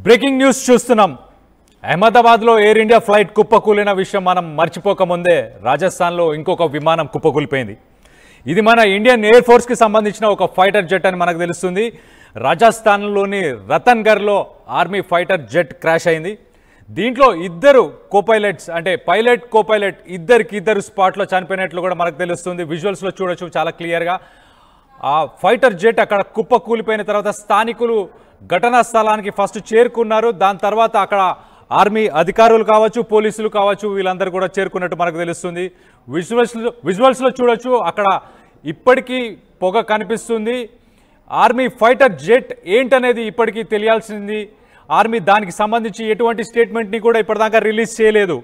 Breaking news చూస్తున్నాం. అహ్మదాబాద్లో air India flight కుప్పకూలిన విషయం మనం మర్చిపోకముందే రాజస్థాన్లో ఇంకొక విమానం కుప్పకూలిపోయింది. ఇది మన ఇండియన్ ఎయిర్ ఫోర్స్కి సంబంధించిన ఒక ఫైటర్ జెట్ అని మనకు తెలుస్తుంది. రాజస్థాన్లోని రతన్గర్లో ఆర్మీ ఫైటర్ జెట్ క్రాష్ అయింది. దీంట్లో ఇద్దరు కోపైలట్స్ అంటే పైలట్ కోపైలట్ ఇద్దరు స్పాట్లో చనిపోయినట్లు కూడా మనకు తెలుస్తుంది. విజువల్స్లో చూడొచ్చు చాలా క్లియర్గా. ఆ ఫైటర్ జెట్ అక్కడ కుప్ప కూలిపోయిన తర్వాత స్థానికులు ఘటనా స్థలానికి ఫస్ట్ చేరుకున్నారు. దాని తర్వాత అక్కడ ఆర్మీ అధికారులు కావచ్చు, పోలీసులు కావచ్చు, వీళ్ళందరూ కూడా చేరుకున్నట్టు మనకు తెలుస్తుంది. విజువల్స్లో చూడొచ్చు అక్కడ ఇప్పటికీ పొగ కనిపిస్తుంది. ఆర్మీ ఫైటర్ జెట్ ఏంటనేది ఇప్పటికీ తెలియాల్సింది. ఆర్మీ దానికి సంబంధించి ఎటువంటి స్టేట్మెంట్ని కూడా ఇప్పటిదాకా రిలీజ్ చేయలేదు.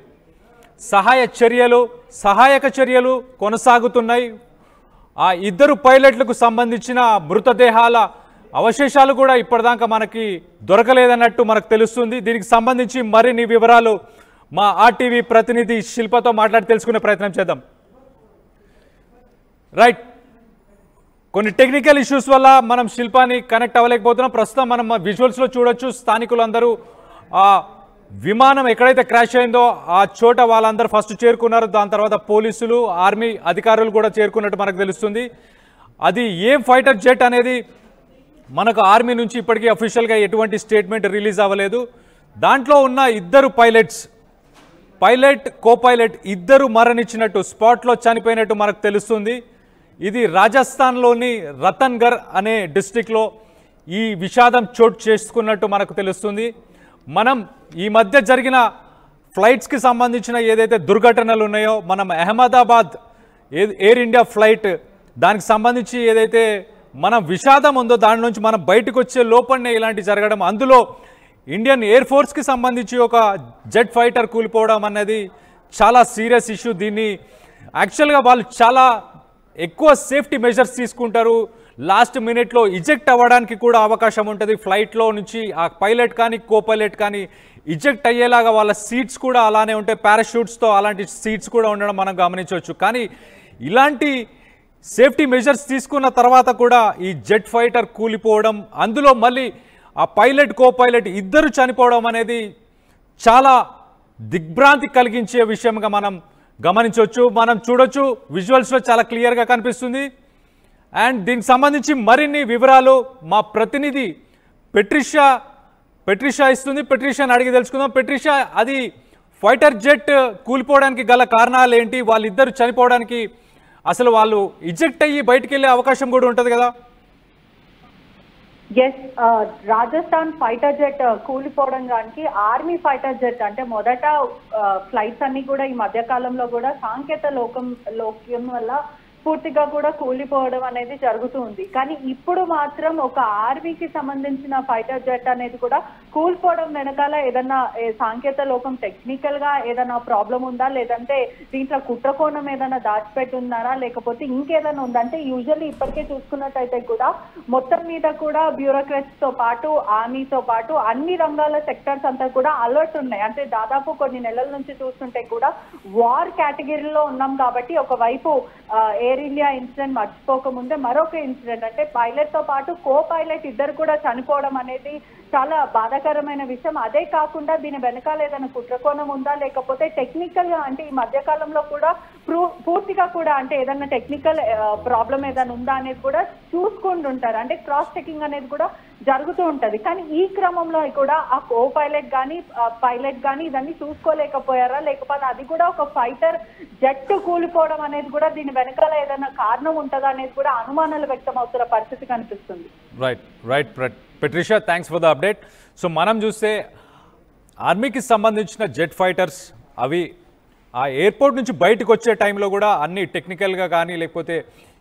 సహాయక చర్యలు కొనసాగుతున్నాయి. ఆ ఇద్దరు పైలట్లకు సంబంధించిన మృతదేహాల అవశేషాలు కూడా ఇప్పటిదాకా మనకి దొరకలేదన్నట్టు మనకు తెలుస్తుంది. దీనికి సంబంధించి మరిన్ని వివరాలు మా ఆర్టీవీ ప్రతినిధి శిల్పతో మాట్లాడి తెలుసుకునే ప్రయత్నం చేద్దాం. రైట్, కొన్ని టెక్నికల్ ఇష్యూస్ వల్ల మనం శిల్పాన్ని కనెక్ట్ అవ్వలేకపోతున్నాం. ప్రస్తుతం మనం విజువల్స్లో చూడొచ్చు స్థానికులందరూ ఆ విమానం ఎక్కడైతే క్రాష్ అయిందో ఆ చోట వాళ్ళందరూ ఫస్ట్ చేరుకున్నారు. దాని తర్వాత పోలీసులు, ఆర్మీ అధికారులు కూడా చేరుకున్నట్టు మనకు తెలుస్తుంది. అది ఏం ఫైటర్ జెట్ అనేది మనకు ఆర్మీ నుంచి ఇప్పటికీ అఫీషియల్గా ఎటువంటి స్టేట్మెంట్ రిలీజ్ అవ్వలేదు. దాంట్లో ఉన్న ఇద్దరు పైలట్ కోపైలట్ ఇద్దరు మరణించినట్టు, స్పాట్లో చనిపోయినట్టు మనకు తెలుస్తుంది. ఇది రాజస్థాన్లోని రతన్గర్ అనే డిస్టిక్లో ఈ విషాదం చోటు చేసుకున్నట్టు మనకు తెలుస్తుంది. మనం ఈ మధ్య జరిగిన ఫ్లైట్స్కి సంబంధించిన ఏదైతే దుర్ఘటనలు ఉన్నాయో, మనం అహ్మదాబాద్ ఎయిర్ ఇండియా ఫ్లైట్ దానికి సంబంధించి ఏదైతే మనం విషాదం ఉందో దాని నుంచి మనం బయటకు వచ్చే లోపలనే ఇలాంటి జరగడం, అందులో ఇండియన్ ఎయిర్ ఫోర్స్కి సంబంధించి ఒక జెట్ ఫైటర్ కూలిపోవడం అనేది చాలా సీరియస్ ఇష్యూ. దీన్ని యాక్చువల్గా వాళ్ళు చాలా ఎక్కువ సేఫ్టీ మెజర్స్ తీసుకుంటారు. లాస్ట్ మినిట్లో ఇజెక్ట్ అవ్వడానికి కూడా అవకాశం ఉంటుంది. ఫ్లైట్లో నుంచి ఆ పైలట్ కానీ కోపైలట్ కానీ ఇజెక్ట్ అయ్యేలాగా వాళ్ళ సీట్స్ కూడా అలానే ఉంటాయి. పారాషూట్స్తో అలాంటి సీట్స్ కూడా ఉండడం మనం గమనించవచ్చు. కానీ ఇలాంటి సేఫ్టీ మెజర్స్ తీసుకున్న తర్వాత కూడా ఈ జెట్ ఫైటర్ కూలిపోవడం, అందులో మళ్ళీ ఆ పైలట్ కోపైలట్ ఇద్దరు చనిపోవడం అనేది చాలా దిగ్భ్రాంతి కలిగించే విషయంగా మనం గమనించవచ్చు. మనం చూడొచ్చు విజువల్స్లో చాలా క్లియర్గా కనిపిస్తుంది. అండ్ దీనికి సంబంధించి మరిన్ని వివరాలు మా ప్రతినిధి పెట్రిషా ఇస్తుంది. పెట్రిషాని అడిగి తెలుసుకుందాం. పెట్రిషా, అది ఫైటర్ జెట్ కూలిపోవడానికి గల కారణాలు ఏంటి? వాళ్ళిద్దరు చనిపోవడానికి అసలు వాళ్ళు ఇజెక్ట్ అయ్యి బయటికి వెళ్ళే అవకాశం కూడా ఉంటుంది కదా? ఎస్, రాజస్థాన్ ఫైటర్ జెట్ కూలిపోవడం దానికి ఆర్మీ ఫైటర్ జెట్ అంటే మొదట ఫ్లైట్స్ అన్ని కూడా ఈ మధ్య కాలంలో కూడా లోక్యం వల్ల పూర్తిగా కూడా కూలిపోవడం అనేది జరుగుతూ ఉంది. కానీ ఇప్పుడు మాత్రం ఒక ఆర్మీకి సంబంధించిన ఫైటర్ జెట్ అనేది కూడా కూలిపోవడం వెనకాల ఏదన్నా సాంకేతిక లోకం టెక్నికల్ గా ఏదైనా ప్రాబ్లం ఉందా, లేదంటే దీంట్లో కుట్రకోణం ఏదైనా దాచిపెట్టి ఉన్నారా, లేకపోతే ఇంకేదైనా ఉందా అంటే యూజువల్లీ ఇప్పటికే చూసుకున్నట్టయితే కూడా మొత్తం మీద కూడా బ్యూరోక్రట్స్ తో పాటు ఆర్మీతో పాటు అన్ని రంగాల సెక్టర్స్ అంతా కూడా అలర్ట్ ఉన్నాయి. అంటే దాదాపు కొన్ని నెలల నుంచి చూస్తుంటే కూడా వార్ కేటగిరీలో ఉన్నాం కాబట్టి ఒకవైపు ఎయిర్ ఇండియా ఇన్సిడెంట్ మర్చిపోకముందే మరొక ఇన్సిడెంట్ అంటే పైలట్ తో పాటు కో పైలట్ ఇద్దరు కూడా చనిపోవడం అనేది చాలా బాధాకరమైన విషయం. అదే కాకుండా దీని వెనకాల ఏదైనా కుట్రకోణం ఉందా, లేకపోతే టెక్నికల్ గా అంటే ఈ మధ్య కాలంలో కూడా పూర్తిగా కూడా అంటే ఏదైనా టెక్నికల్ ప్రాబ్లం ఏదైనా ఉందా అనేది కూడా చూసుకుంటుంటారు. అంటే క్రాస్ చెకింగ్ అనేది కూడా జరుగుతూ ఉంటది. కానీ ఈ క్రమంలో కూడా ఆ కో పైలట్ కానీ పైలట్ కానీ ఇదన్నీ చూసుకోలేకపోయారా, లేకపోతే అది కూడా ఒక ఫైటర్ జెట్ కూలిపోవడం అనేది కూడా దీని వెనకాల ఏదైనా కారణం ఉంటుందా అనేది కూడా అనుమానాలు వ్యక్తం అవుతున్న పరిస్థితి కనిపిస్తుంది. Right పెట్రిషా, thanks for the update. So మనం చూస్తే ఆర్మీకి సంబంధించిన జెట్ ఫైటర్స్ అవి ఆ ఎయిర్పోర్ట్ నుంచి బయటకు వచ్చే టైంలో కూడా అన్ని టెక్నికల్గా కానీ లేకపోతే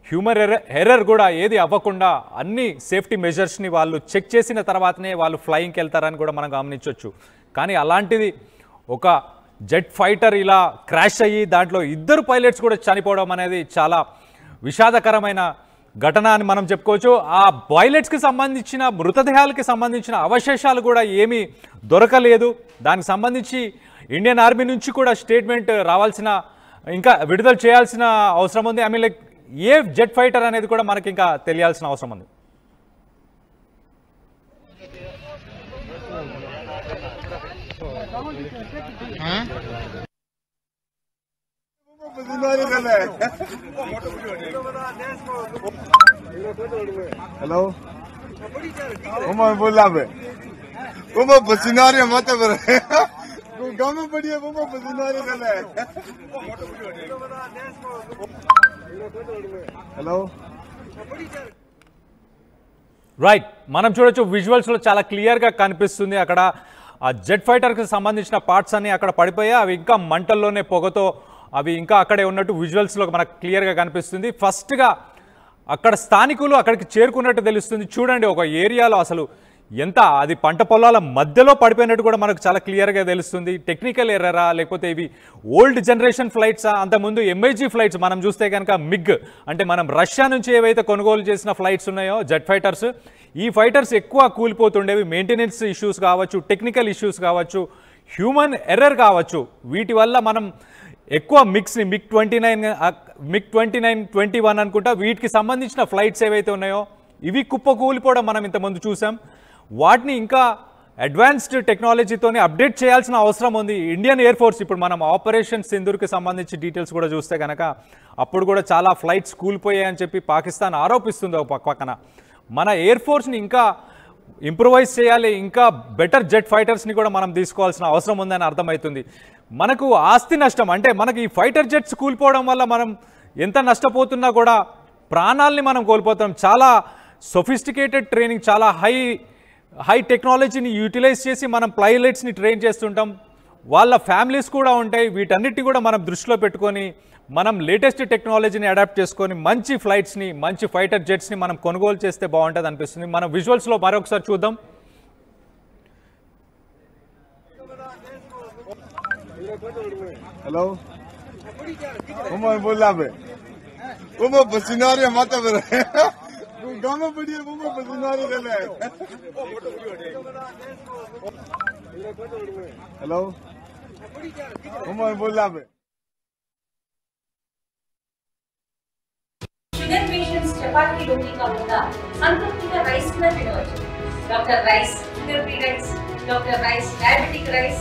హ్యూమన్ ఎర్రర్ కూడా ఏది అవ్వకుండా అన్ని సేఫ్టీ మెజర్స్ని వాళ్ళు చెక్ చేసిన తర్వాతనే వాళ్ళు ఫ్లయింగ్కి వెళ్తారని కూడా మనం గమనించవచ్చు. కానీ అలాంటిది ఒక జెట్ ఫైటర్ ఇలా క్రాష్ అయ్యి దాంట్లో ఇద్దరు పైలట్స్ కూడా చనిపోవడం అనేది చాలా విషాదకరమైన ఘటన అని మనం చెప్పుకోవచ్చు. ఆ పైలట్స్కి సంబంధించిన మృతదేహాలకి సంబంధించిన అవశేషాలు కూడా ఏమీ దొరకలేదు. దానికి సంబంధించి ఇండియన్ ఆర్మీ నుంచి కూడా స్టేట్మెంట్ రావాల్సిన, ఇంకా విడుదల చేయాల్సిన అవసరం ఉంది. I mean like A jet fighter అనేది కూడా మనకి ఇంకా తెలియాల్సిన అవసరం ఉంది. हेलो मैं बोल रहा है वो पसीनारे मत गाँव में बढ़िया वो पसीनारे है हेलो రైట్ మనం చూడొచ్చు విజువల్స్లో చాలా క్లియర్గా కనిపిస్తుంది అక్కడ ఆ జెట్ ఫైటర్కి సంబంధించిన పార్ట్స్ అన్ని అక్కడ పడిపోయాయి అవి ఇంకా మంటల్లోనే పొగతో అవి ఇంకా అక్కడే ఉన్నట్టు విజువల్స్లో మనకు క్లియర్గా కనిపిస్తుంది ఫస్ట్గా అక్కడ స్థానికులు అక్కడికి చేరుకున్నట్టు తెలుస్తుంది చూడండి ఒక ఏరియాలో అసలు ఎంత అది పంట పొలాల మధ్యలో పడిపోయినట్టు కూడా మనకు చాలా క్లియర్గా తెలుస్తుంది టెక్నికల్ ఎర్రరా లేకపోతే ఇవి ఓల్డ్ జనరేషన్ ఫ్లైట్సా అంతకుముందు ఎంఐజీ ఫ్లైట్స్ మనం చూస్తే కనుక మిగ్ అంటే మనం రష్యా నుంచి ఏవైతే కొనుగోలు చేసిన ఫ్లైట్స్ ఉన్నాయో జెట్ ఫైటర్స్ ఈ ఫైటర్స్ ఎక్కువ కూలిపోతుండేవి మెయింటెనెన్స్ ఇష్యూస్ కావచ్చు టెక్నికల్ ఇష్యూస్ కావచ్చు హ్యూమన్ ఎర్రర్ కావచ్చు వీటి వల్ల మనం ఎక్కువ మిక్స్ని మిగ్ 2921 అనుకుంటా వీటికి సంబంధించిన ఫ్లైట్స్ ఏవైతే ఉన్నాయో ఇవి కుప్పకూలిపోవడం మనం ఇంతకుముందు చూసాం వాటిని ఇంకా అడ్వాన్స్డ్ టెక్నాలజీతోనే అప్డేట్ చేయాల్సిన అవసరం ఉంది ఇండియన్ ఎయిర్ ఫోర్స్ ఇప్పుడు మనం ఆపరేషన్ సింధూర్కి సంబంధించి డీటెయిల్స్ కూడా చూస్తే కనుక అప్పుడు కూడా చాలా ఫ్లైట్స్ కూలిపోయాయని చెప్పి పాకిస్తాన్ ఆరోపిస్తుంది ఒక పక్కన మన ఎయిర్ ఫోర్స్ని ఇంకా ఇంప్రూవైజ్ చేయాలి ఇంకా బెటర్ జెట్ ఫైటర్స్ని కూడా మనం తీసుకోవాల్సిన అవసరం ఉందని అర్థమవుతుంది మనకు ఆస్తి నష్టం అంటే మనకి ఈ ఫైటర్ జెట్స్ కూలిపోవడం వల్ల మనం ఎంత నష్టపోతున్నా కూడా ప్రాణాలని మనం కోల్పోతాం చాలా సొఫిస్టికేటెడ్ ట్రైనింగ్ చాలా హై టెక్నాలజీని యూటిలైజ్ చేసి మనం పైలట్స్ని ట్రైన్ చేస్తుంటాం వాళ్ళ ఫ్యామిలీస్ కూడా ఉంటాయి వీటన్నిటి కూడా మనం దృష్టిలో పెట్టుకొని మనం లేటెస్ట్ టెక్నాలజీని అడాప్ట్ చేసుకొని మంచి ఫ్లైట్స్ని మంచి ఫైటర్ జెట్స్ని మనం కొనుగోలు చేస్తే బాగుంటుంది అనిపిస్తుంది మనం విజువల్స్లో మరొకసారి చూద్దాం हेलो मैं बोल रहा है वो पसीनारे मत गाँव में बढ़िया वो पसीनारे है हेलो मैं बोल रहा है షుగర్ పేషెంట్స్ చపాతీ రోటీ కాకుండా సంతృప్తిగా రైస్ కూడా తినవచ్చు doctor rice sugar free rice doctor rice diabetic rice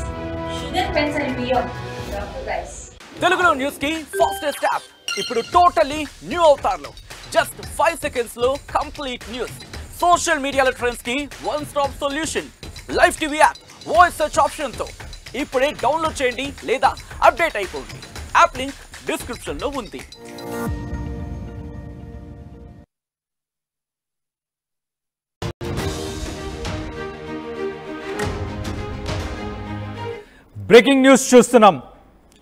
sugar pencil బియ్యం డాక్టర్ రైస్ తెలుగులో న్యూస్ కి ఫాస్టెస్ట్ యాప్ ఇప్పుడు టోటల్లీ న్యూ అవతార్లో జస్ట్ 5 సెకండ్స్ లో కంప్లీట్ న్యూస్ సోషల్ మీడియాలో ట్రెండ్స్ కి one stop solution live TV app voice search option తో ఇప్పుడే download చేయండి లేదా అప్డేట్ అయిపోండి యాప్ లింక్ డిస్క్రిప్షన్ లో ఉంది బ్రేకింగ్ న్యూస్ చూస్తున్నాం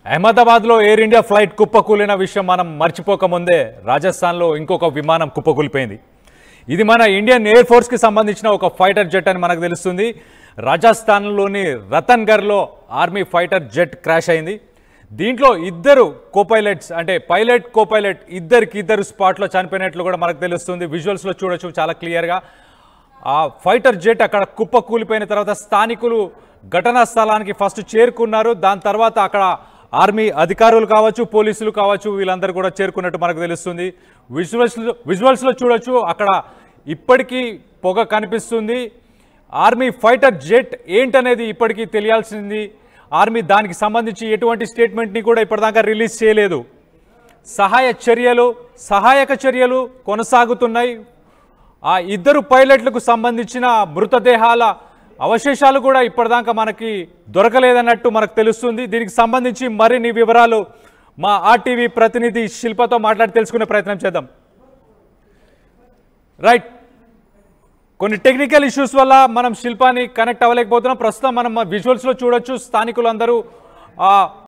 అహ్మదాబాద్లో ఎయిర్ ఇండియా ఫ్లైట్ కుప్పకూలిన విషయం మనం మర్చిపోకముందే రాజస్థాన్లో ఇంకొక విమానం కుప్పకూలిపోయింది ఇది మన ఇండియన్ ఎయిర్ ఫోర్స్కి సంబంధించిన ఒక ఫైటర్ జెట్ అని మనకు తెలుస్తుంది రాజస్థాన్లోని రతన్గర్లో ఆర్మీ ఫైటర్ జెట్ క్రాష్ అయింది దీంట్లో ఇద్దరు కోపైలట్స్ అంటే పైలట్ కోపైలట్ ఇద్దరు స్పాట్లో చనిపోయినట్లు కూడా మనకు తెలుస్తుంది విజువల్స్లో చూడొచ్చు చాలా క్లియర్గా ఆ ఫైటర్ జెట్ అక్కడ కుప్పకూలిపోయిన తర్వాత స్థానికులు ఘటనా స్థలానికి ఫస్ట్ చేరుకున్నారు దాని తర్వాత అక్కడ ఆర్మీ అధికారులు కావచ్చు పోలీసులు కావచ్చు వీళ్ళందరూ కూడా చేరుకున్నట్టు మనకు తెలుస్తుంది విజువల్స్లో చూడొచ్చు అక్కడ ఇప్పటికీ పొగ కనిపిస్తుంది ఆర్మీ ఫైటర్ జెట్ ఏంటనేది ఇప్పటికీ తెలియాల్సింది ఆర్మీ దానికి సంబంధించి ఎటువంటి స్టేట్మెంట్ని కూడా ఇప్పటిదాకా రిలీజ్ చేయలేదు సహాయక చర్యలు కొనసాగుతున్నాయి ఆ ఇద్దరు పైలట్లకు సంబంధించిన మృతదేహాల అవశేషాలు కూడా ఇప్పటిదాకా మనకి దొరకలేదన్నట్టు మనకు తెలుస్తుంది దీనికి సంబంధించి మరిన్ని వివరాలు మా ఆర్టీవీ ప్రతినిధి శిల్పతో మాట్లాడి తెలుసుకునే ప్రయత్నం చేద్దాం రైట్ కొన్ని టెక్నికల్ ఇష్యూస్ వల్ల మనం శిల్పాన్ని కనెక్ట్ అవ్వలేకపోతున్నాం ప్రస్తుతం మనం విజువల్స్లో చూడొచ్చు స్థానికులందరూ